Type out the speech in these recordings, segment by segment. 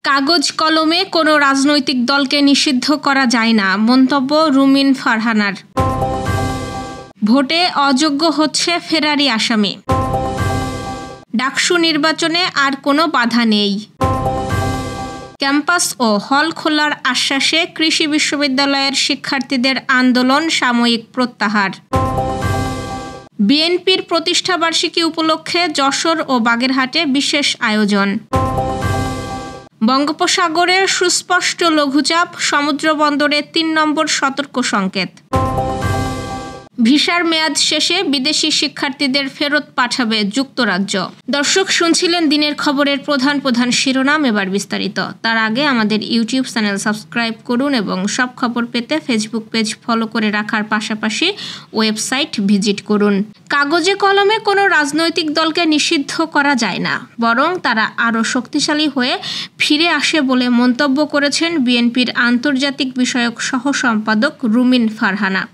কাগজ কলমে কোনো রাজনৈতিক দলকে নিষিদ্ধ করা যায় না, মন্তব্য রুমিন ফারহানার। ভোটে অযোগ্য হচ্ছে ফেরারি আসামি। ডাকসু নির্বাচনে আর কোনো বাধা নেই। ক্যাম্পাস ও হল খোলার আশ্বাসে কৃষি বিশ্ববিদ্যালয়ের শিক্ষার্থীদের আন্দোলন সাময়িক প্রত্যাহার। বিএনপির প্রতিষ্ঠাবার্ষিকী উপলক্ষে যশোর ও বাগেরহাটে বিশেষ আয়োজন। বঙ্গোপসাগরে সুস্পষ্ট লঘুচাপ, সমুদ্র বন্দরে ৩ নম্বর সতর্ক সংকেত। ভিসার মেয়াদ শেষে বিদেশি শিক্ষার্থীদের ফেরত পাঠাবে যুক্তরাজ্য। দর্শক, শুনছিলেন দিনের খবরের প্রধান শিরোনাম, এবার বিস্তারিত। তার আগে আমাদের ইউটিউব চ্যানেল সাবস্ক্রাইব করুন এবং সব খবর পেতে ফেসবুক পেজ ফলো করে রাখার পাশাপাশি ওয়েবসাইট ভিজিট করুন। কাগজে কলমে কোনো রাজনৈতিক দলকে নিষিদ্ধ করা যায় না, বরং তারা আরও শক্তিশালী হয়ে ফিরে আসে বলে মন্তব্য করেছেন বিএনপির আন্তর্জাতিক বিষয়ক সহ সম্পাদক রুমিন ফারহানা।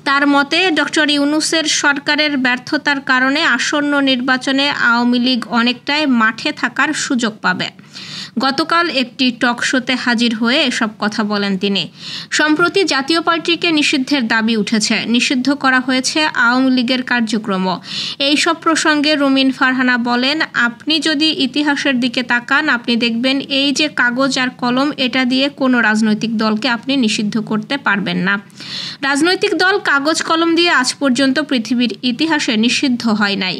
তার মতে, ডক্টর ইউনূসের সরকারের ব্যর্থতার কারণে আসন্ন নির্বাচনে আওয়ামী লীগ অনেকটাই মাঠে থাকার সুযোগ পাবে। গতকাল একটি টক শোতে হাজির হয়ে এসব কথা বলেন তিনি। সম্প্রতি জাতীয় পার্টিকে নিষিদ্ধের দাবি উঠেছে, নিষিদ্ধ করা হয়েছে আওয়ামী লীগের কার্যক্রমও। এইসব প্রসঙ্গে রুমিন ফারহানা বলেন, আপনি যদি ইতিহাসের দিকে তাকান, আপনি দেখবেন এই যে কাগজ আর কলম, এটা দিয়ে কোনো রাজনৈতিক দলকে আপনি নিষিদ্ধ করতে পারবেন না। রাজনৈতিক দল কাগজ কলম দিয়ে আজ পর্যন্ত পৃথিবীর ইতিহাসে নিষিদ্ধ হয় নাই।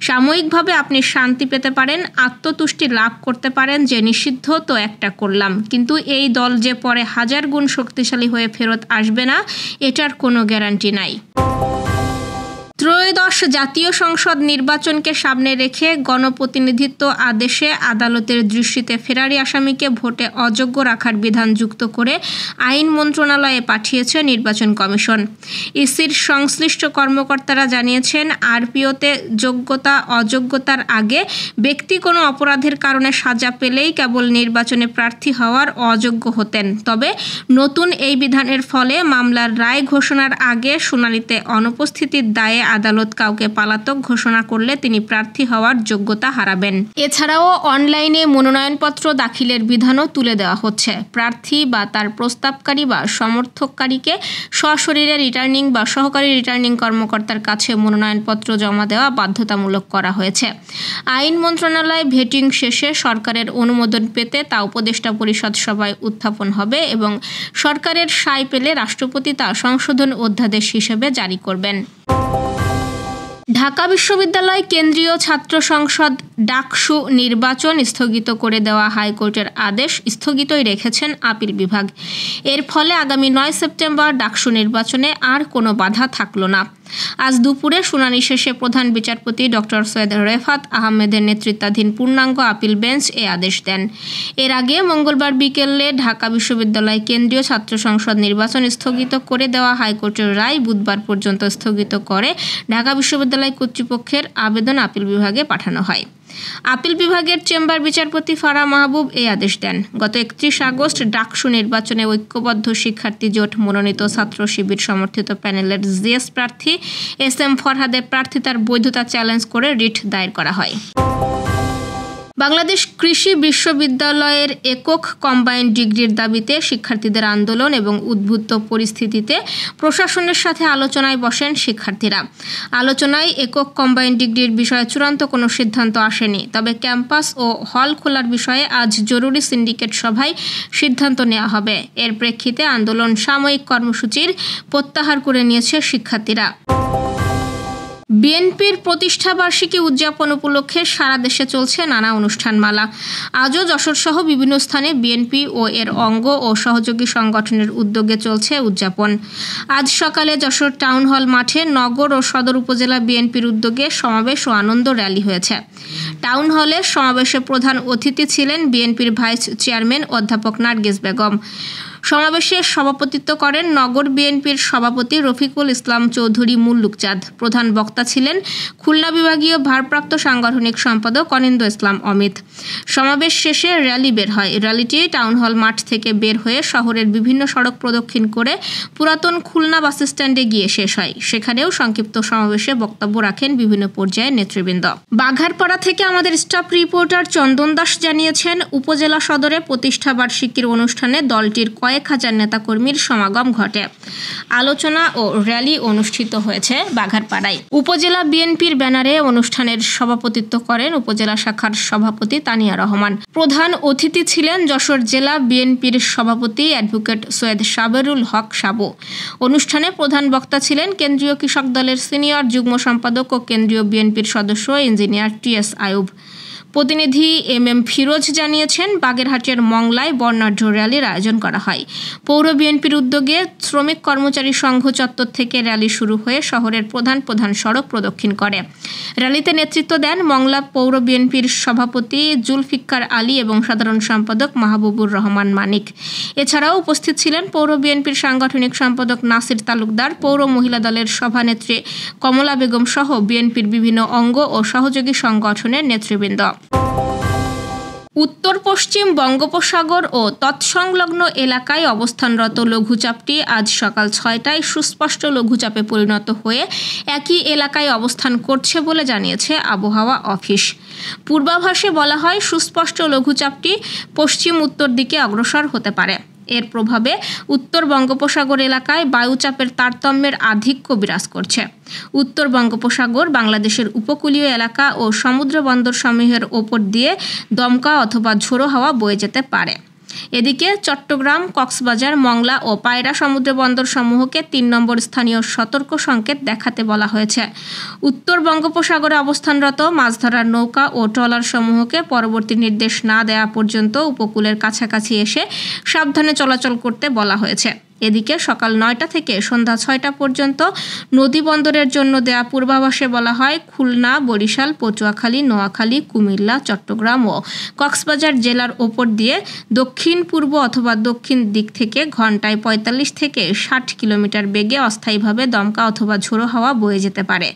সাময়িকভাবে আপনি শান্তি পেতে পারেন, আত্মতুষ্টি লাভ করতে পারেন যে নিষিদ্ধ তো একটা করলাম, কিন্তু এই দল যে পরে 1000 গুণ শক্তিশালী হয়ে ফেরত আসবে না, এটার কোনো গ্যারান্টি নাই। ত্রয়োদশ জাতীয় সংসদ নির্বাচনকে সামনে রেখে গণপ্রতিনিধিত্ব আদেশে আদালতের দৃষ্টিতে ফেরারি আসামিকে ভোটে অযোগ্য রাখার বিধান যুক্ত করে আইন মন্ত্রণালয়ে পাঠিয়েছে নির্বাচন কমিশন। ইসির সংশ্লিষ্ট কর্মকর্তারা জানিয়েছেন, আরপিওতে যোগ্যতা অযোগ্যতার আগে ব্যক্তি কোনো অপরাধের কারণে সাজা পেলেই কেবল নির্বাচনে প্রার্থী হওয়ার অযোগ্য হতেন। তবে নতুন এই বিধানের ফলে মামলার রায় ঘোষণার আগে শুনানিতে অনুপস্থিতির দায়ে আদালত কাউকে পলাতক ঘোষণা করলে তিনি প্রার্থী হওয়ার যোগ্যতা হারাবেন। এছাড়াও অনলাইনে মনোনয়নপত্র দাখিলের বিধানও তুলে দেওয়া হচ্ছে। প্রার্থী বা তার প্রস্তাবকারী বা সমর্থককারীকে সশরীরে রিটার্নিং বা সহকারী রিটার্নিং কর্মকর্তার কাছে মনোনয়নপত্র জমা দেওয়া বাধ্যতামূলক করা হয়েছে। আইন মন্ত্রণালয় ভেটিং শেষে সরকারের অনুমোদন পেতে তা উপদেষ্টা পরিষদ সভায় উত্থাপন হবে এবং সরকারের সায় পেলে রাষ্ট্রপতি তা সংশোধন অধ্যাদেশ হিসেবে জারি করবেন। ঢাকা বিশ্ববিদ্যালয় কেন্দ্রীয় ছাত্র সংসদ ডাকসু নির্বাচন স্থগিত করে দেওয়া হাইকোর্টের আদেশ স্থগিতই রেখেছেন আপিল বিভাগ। এর ফলে আগামী 9 সেপ্টেম্বর ডাকসু নির্বাচনে আর কোনো বাধা থাকল না। আজ দুপুরে শুনানি শেষে প্রধান বিচারপতি ডক্টর সৈয়দ রেফাত আহমেদের নেতৃত্বাধীন পূর্ণাঙ্গ আপিল বেঞ্চ এ আদেশ দেন। এর আগে মঙ্গলবার বিকেলে ঢাকা বিশ্ববিদ্যালয় কেন্দ্রীয় ছাত্র সংসদ নির্বাচন স্থগিত করে দেওয়া হাইকোর্টের রায় বুধবার পর্যন্ত স্থগিত করে ঢাকা বিশ্ববিদ্যালয় কর্তৃপক্ষের আবেদন আপিল বিভাগে পাঠানো হয়। আপিল বিভাগের চেম্বার বিচারপতি ফারাহ মাহবুব এই আদেশ দেন। গত 31 আগস্ট ডাকসু নির্বাচনে ঐক্যবদ্ধ শিক্ষার্থী জোট মনোনীত ছাত্র শিবির সমর্থিত প্যানেলের জিএস প্রার্থী এসএম ফরহাদের প্রার্থিতার বৈধতা চ্যালেঞ্জ করে রিট দায়ের করা হয়। বাংলাদেশ কৃষি বিশ্ববিদ্যালয়ের একক কম্বাইন্ড ডিগ্রির দাবিতে শিক্ষার্থীদের আন্দোলন এবং উদ্ভূত পরিস্থিতিতে প্রশাসনের সাথে আলোচনায় বসেন শিক্ষার্থীরা। আলোচনায় একক কম্বাইন্ড ডিগ্রির বিষয়ে চূড়ান্ত কোনো সিদ্ধান্ত আসেনি, তবে ক্যাম্পাস ও হল খোলার বিষয়ে আজ জরুরি সিন্ডিকেট সভায় সিদ্ধান্ত নেওয়া হবে। এর প্রেক্ষিতে আন্দোলন সাময়িক কর্মসূচির প্রত্যাহার করে নিয়েছে শিক্ষার্থীরা। বিএনপির প্রতিষ্ঠাবার্ষিকী উদযাপন উপলক্ষে সারা দেশে চলছে নানা অনুষ্ঠানমালা। আজও যশোরসহ বিভিন্ন স্থানে বিএনপি ও এর অঙ্গ ও সহযোগী সংগঠনের উদ্যোগে চলছে উদযাপন। আজ সকালে যশোর টাউন হল মাঠে নগর ও সদর উপজেলা বিএনপির উদ্যোগে সমাবেশ ও আনন্দ র্যালি হয়েছে। টাউন হলে সমাবেশে প্রধান অতিথি ছিলেন বিএনপির ভাইস চেয়ারম্যান অধ্যাপক নার্গিস বেগম। সমাবেশে সভাপতিত্ব করেন নগর বিএনপির সভাপতি রফিকুল ইসলাম চৌধুরী মুল্লুকচাঁদ। প্রধান বক্তা ছিলেন খুলনা বিভাগীয় ভারপ্রাপ্ত সাংগঠনিক সম্পাদক অনিন্দ্য ইসলাম অমিত। সমাবেশ শেষে র্যালি বের হয়। র্যালিটি টাউন হল মাঠ থেকে বের হয়ে শহরের বিভিন্ন সড়ক প্রদক্ষিণ করে পুরাতন খুলনা বাস স্ট্যান্ডে গিয়ে শেষ হয়। সেখানেও সংক্ষিপ্ত সমাবেশে বক্তব্য রাখেন বিভিন্ন পর্যায়ের নেতৃবৃন্দ। বাঘারপাড়া থেকে আমাদের স্টাফ রিপোর্টার চন্দন দাস জানিয়েছেন, উপজেলা সদরে প্রতিষ্ঠা বার্ষিকীর অনুষ্ঠানে দলটির কয়েক হাজার নেতাকর্মীর সমাগম ঘটে। আলোচনা ও র্যালি অনুষ্ঠিত হয়েছে বাঘারপাড়ায়। উপজেলা বিএনপির ব্যানারে অনুষ্ঠানের সভাপতিত্ব করেন উপজেলা শাখার সভাপতি তানিয়া রহমান। প্রধান অতিথি ছিলেন যশোর জেলা বিএনপির সভাপতি অ্যাডভোকেট সৈয়দ সাবেরুল হক সাবু। অনুষ্ঠানে প্রধান বক্তা ছিলেন কেন্দ্রীয় কৃষক দলের সিনিয়র যুগ্ম সম্পাদক ও কেন্দ্রীয় বিএনপির সদস্য ইঞ্জিনিয়ার টিএস আয়ুব। প্রতিনিধি এম ফিরোজ জানিয়েছেন, বাগেরহাটের মংলায় বর্ণাঢ্য র্যালির আয়োজন করা হয়। পৌর বিএনপির উদ্যোগে শ্রমিক কর্মচারী সংঘ চত্বর থেকে র্যালি শুরু হয়ে শহরের প্রধান প্রধান সড়ক প্রদক্ষিণ করে। র্যালিতে নেতৃত্ব দেন মংলা পৌর বিএনপির সভাপতি জুলফিকার আলী এবং সাধারণ সম্পাদক মাহবুবুর রহমান মানিক। এছাড়াও উপস্থিত ছিলেন পৌর বিএনপির সাংগঠনিক সম্পাদক নাসির তালুকদার, পৌর মহিলা দলের সভানেত্রী কমলা বেগম সহ বিএনপির বিভিন্ন অঙ্গ ও সহযোগী সংগঠনের নেতৃবৃন্দ। উত্তর পশ্চিম বঙ্গোপসাগর ও তৎসংলগ্ন এলাকায় অবস্থানরত লঘুচাপটি আজ সকাল ৬টায় সুস্পষ্ট লঘুচাপে পরিণত হয়ে একই এলাকায় অবস্থান করছে বলে জানিয়েছে আবহাওয়া অফিস। পূর্বাভাসে বলা হয়, সুস্পষ্ট লঘুচাপটি পশ্চিম উত্তর দিকে অগ্রসর হতে পারে। এর প্রভাবে উত্তর বঙ্গোপসাগর এলাকায় বায়ুচাপের তারতম্যের আধিক্য বিরাজ করছে। উত্তর বঙ্গোপসাগর, বাংলাদেশের উপকূলীয় এলাকা ও সমুদ্র বন্দরসমূহের ওপর দিয়ে দমকা অথবা ঝোড়ো হাওয়া বয়ে যেতে পারে। এদিকে চট্টগ্রাম, কক্সবাজার, মংলা ও পায়রা সমুদ্র বন্দর সমূহকে ৩ নম্বর স্থানীয় সতর্ক সংকেত দেখাতে বলা হয়েছে। উত্তর বঙ্গোপসাগরে অবস্থানরত মাছ ধরার নৌকা ও ট্রলার সমূহকে পরবর্তী নির্দেশ না দেওয়া পর্যন্ত উপকূলের কাছাকাছি এসে সাবধানে চলাচল করতে বলা হয়েছে। এদিকে সকাল ৯টা থেকে সন্ধ্যা ৬টা পর্যন্ত নদী বন্দরের জন্য দেয়া পূর্বাভাসে বলা হয়, খুলনা, বরিশাল, পটুয়াখালী, নোয়াখালী, কুমিল্লা, চট্টগ্রাম ও কক্সবাজার জেলার ওপর দিয়ে দক্ষিণ পূর্ব অথবা দক্ষিণ দিক থেকে ঘন্টায় ৪৫ থেকে ৬০ কিলোমিটার বেগে অস্থায়ীভাবে দমকা অথবা ঝোড়ো হাওয়া বয়ে যেতে পারে।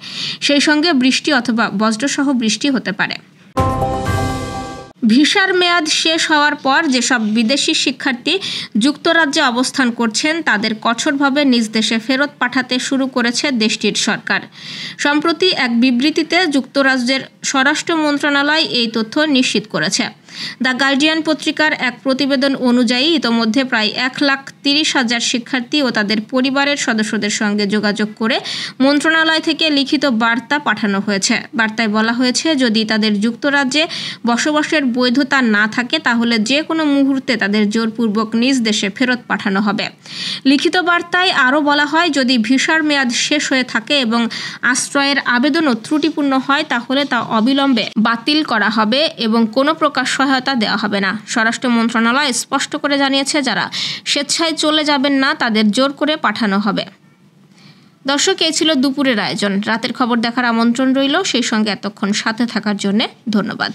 সেই সঙ্গে বৃষ্টি অথবা বজ্রসহ বৃষ্টি হতে পারে। ভিসার মেয়াদ শেষ হওয়ার পর যেসব বিদেশি শিক্ষার্থী যুক্তরাজ্যে অবস্থান করছেন তাদের কঠোরভাবে নিজ দেশে ফেরত পাঠাতে শুরু করেছে দেশটির সরকার। সম্প্রতি এক বিবৃতিতে যুক্তরাজ্যের স্বরাষ্ট্র মন্ত্রণালয় এই তথ্য নিশ্চিত করেছে। দ্য গার্ডিয়ান পত্রিকার এক প্রতিবেদন অনুযায়ী ইতোমধ্যে প্রায় ১,৩০,০০০ শিক্ষার্থী ও তাদের পরিবারের সদস্যদের সঙ্গে যোগাযোগ করে মন্ত্রণালয় থেকে লিখিত বার্তা পাঠানো হয়েছে। বার্তায় বলা হয়েছে, যদি তাদের যুক্তরাজ্যে বসবাসের বৈধতা না থাকে তাহলে যে কোনো মুহূর্তে তাদের জোরপূর্বক নিজ দেশে ফেরত পাঠানো হবে। লিখিত বার্তায় আরও বলা হয়, যদি ভিসার মেয়াদ শেষ হয়ে থাকে এবং আশ্রয়ের আবেদনও ত্রুটিপূর্ণ হয় তাহলে তা অবিলম্বে বাতিল করা হবে এবং কোনো প্রকার সহায়তা দেওয়া হবে না। স্বরাষ্ট্র মন্ত্রণালয় স্পষ্ট করে জানিয়েছে, যারা স্বেচ্ছায় চলে যাবেন না তাদের জোর করে পাঠানো হবে। দর্শক, এই ছিল দুপুরের আয়োজন। রাতের খবর দেখার আমন্ত্রণ রইল। সেই সঙ্গে এতক্ষণ সাথে থাকার জন্য ধন্যবাদ।